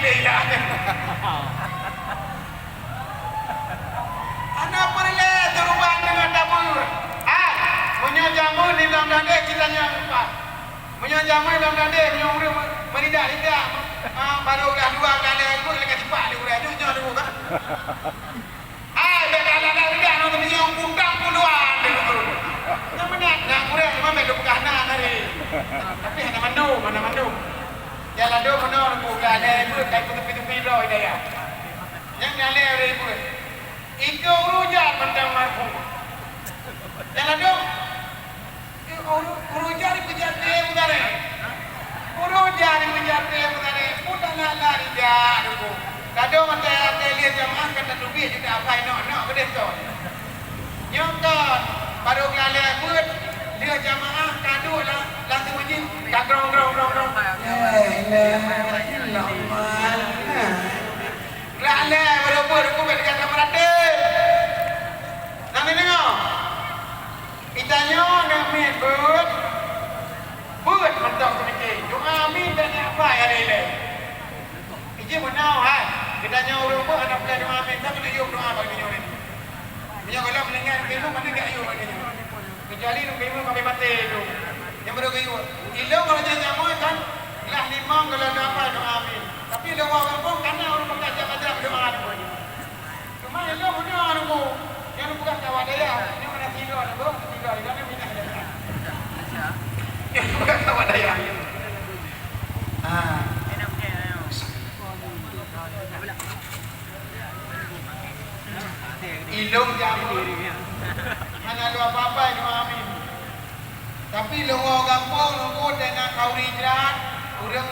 dia. Anak perle teruban dengan dapur. Punya jamu di dalam dada kita nyampa. Punya jamu di dalam dada nyamuk meridak-ridak. Baru dah dua kali aku lagi cepat dia udah nyunya dulu kan. Dah ridak nak menyong pundang puluhan dulu. Yang mana nak kurang cuma mek buka anak hari. Tapi mana mandu. Jalan do mana aku ada ibu kai tepi-tepi do dia. Yang nyale ada ibu. Iko rujak mentang marfu. Jalan do. Rujak dikejar dia mudare. Rujak dikejar dia mudare. Udah lari dia dulu. Kadang ada lihat jamaah kata duit juga apa nak gede tu. Nyongkon baru kali buat dia jamaah kado lah langsung majin kagrong. Lala baru buat aku dekat kamar ada. Nang ni tengok. Itanya nak main buat mentok sedikit. Doa amin dan apa ya dia. Ije menau hai. Kita nyawa orang anak bulan doa amin tapi nak yuk doa bagi nyawa ni. Yang kalau mendengar ilmu mana enggak yuk bagi nyawa. Kecuali ilmu kami mati tu. Yang baru yuk. Ilmu kalau jadi nyawa kan lah limang kalau apa doa amin. Tapi doa orang pun karena orang baca doa tu. Cuma ilmu doa tu. Yang bukan kawan dia. Ini mana tidur tu? Tidur dia ni minat dia. Ya bukan kawan dia. Ilung jamu mana lu apa-apa itu amin tapi lu gampang lu dengan kauri jerat urang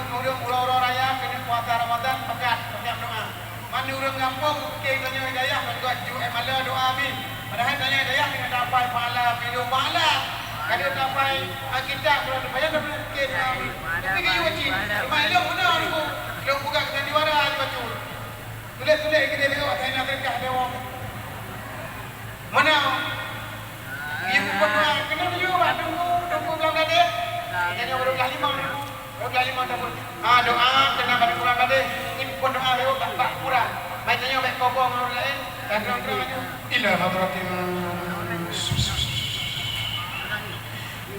raya kena puasa Ramadan pekat doa mana urang gampang ke tanya hidayah juga mala doa amin padahal tanya hidayah dengan dapat pahala video pahala kada dapat kitab kalau bayar dah ke amin tapi ke wajib malu benar lu buka sandiwara baca tulis kita tengok saya nak terkah dia orang mana? Dia pun kena dia buat tunggu belum ada. Jadi orang kalimah dulu. Orang kalimah dah pun. Doa kena pada kurang ada. Ini pun doa dia tak kurang. Bacanya baik kobong orang lain. Dan terang aja. Ilah hadratin.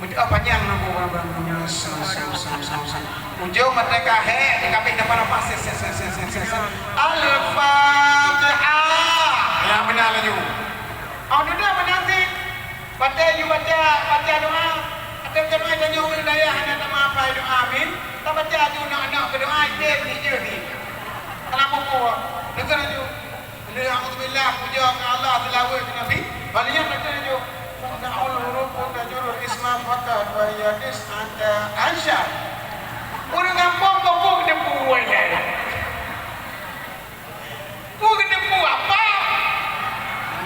Mudah panjang nak orang ujung mereka di kami depan apa Al-Fatihah. Yang benar lagi. Dia dah menanti baca doa atau jemaah dan yang hidayah anda tak apa doa amin tak baca tu nak berdoa dia ni kenapa kau dengar tu alhamdulillah puja ke Allah selawat ke Nabi balian baca tu ta'ul huruf tajurul isma fakat wa yadis anta ansha orang kampung kau kena buat dia kau kena buat apa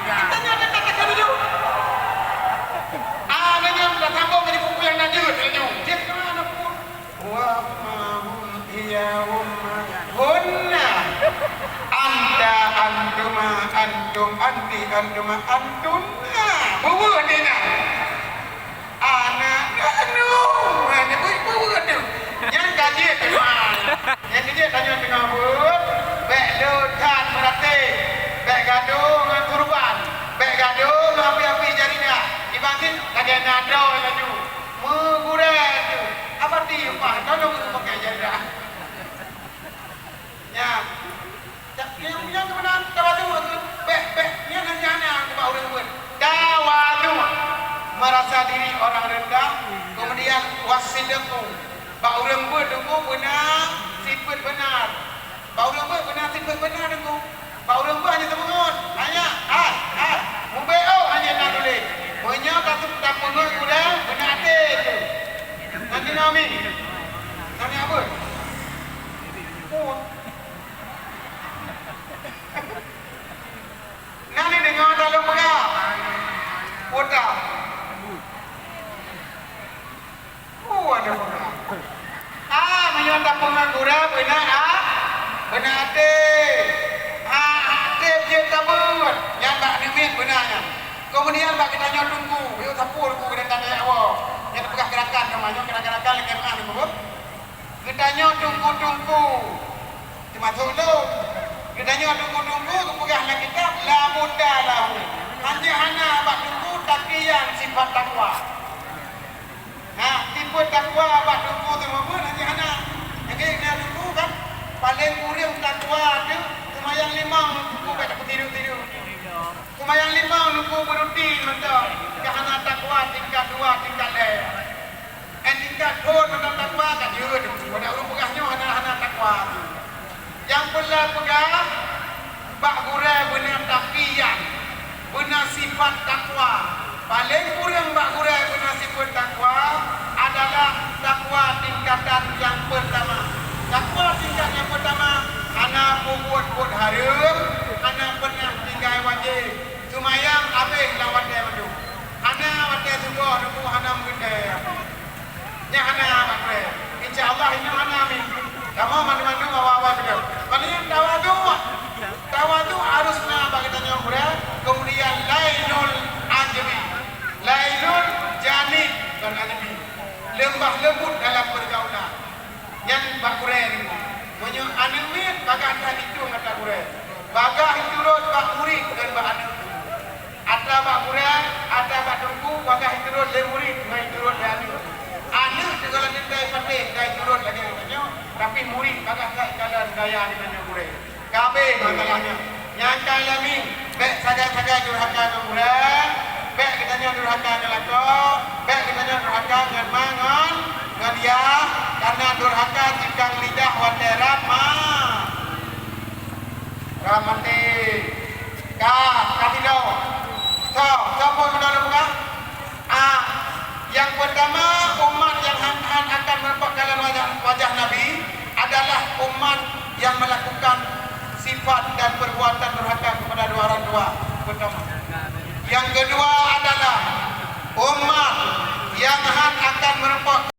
kita nyata katakan dulu dah sambung dari buku yang lanjut dia kena pun wa mahum iyahum hunna anta antum anti antuma antunna bubu dia anak anu hanya bubu tu yang gaji tu yang dia tanya tengah buat baik dotan berarti baik gaduh dengan kurban baik gaduh api-api jadinya dibangkit kajian nado laju mengurai tu apa dia pak kalau pakai jadah ya yang kebenaran tawadu baik ni nanjana aku bawa orang buat tawadu merasa diri orang rendah kemudian wasidaku bawa orang buat tunggu benar sifat benar bawa orang buat benar sifat benar tunggu bawa orang buat hanya temungun hanya mubeo hanya nak tulis punya tak mengut kuda benar hati tu nanti nami apa nanti dengar dalam pegang kota ada pegang menyontak pengangguran benar hati hati dia kabut yang tak dimit benarnya kemudian bagi tanya tunggu yuk sapul ku kena tanya awak yang pegah gerakan namanya gerakan lekeman itu kita tanya tunggu termasuk tu katanya tunggu-tunggu kepegangan kitab la mudah lahu hanya hana abak tunggu takiyan sifat takwa. Nah tipe takwa abak tunggu tu apa hanya hana jadi nak tunggu kan paling kurang takwa tu kumayang limau tunggu kat tidur-tidur kumayang limau tunggu berutin mentah kahana takwa tingkat 2 tingkat tingkat 2 tentang takwa kat dia tu pada urang pegahnya hana takwa tu yang pula pegang bak gurai benar takiyan benar sifat takwa paling kurang bak gurai benar sifat takwa adalah takwa tingkatan yang pertama. Takwa tingkat yang pertama hana buat harum hana pernah tinggal wajib sumayang habis lawan dia betul hana wajib juga nunggu hana mengedai nya hana bakre insyaallah ini hana amin kamu mandu-mandu bawa-bawa betul kalian tawadu harusnya bagi tanya murah kemudian lainul ajmi lainul janib dan ajmi lembah lembut dalam pergaulan yang bakure ini punya anemit baga ada itu kata kure baga itu rot bak murid dan bak anu ada bakure ada bak tunggu baga itu rot le murid mai itu rot anu segala nilai pate dai turun lagi katanya tapi murid baga kalan gaya di mana kure kabe masalahnya nyangka lami bek saja durhaka dengan bek katanya durhaka dengan lako bek katanya durhaka dengan mangan dengan dia karena durhaka jingkang lidah waterat ramati katidau so pun menolak bukan yang pertama umat yang akan menampakkan wajah Nabi adalah umat yang melakukan sifat dan perbuatan durhaka kepada dua orang tua pertama. Yang kedua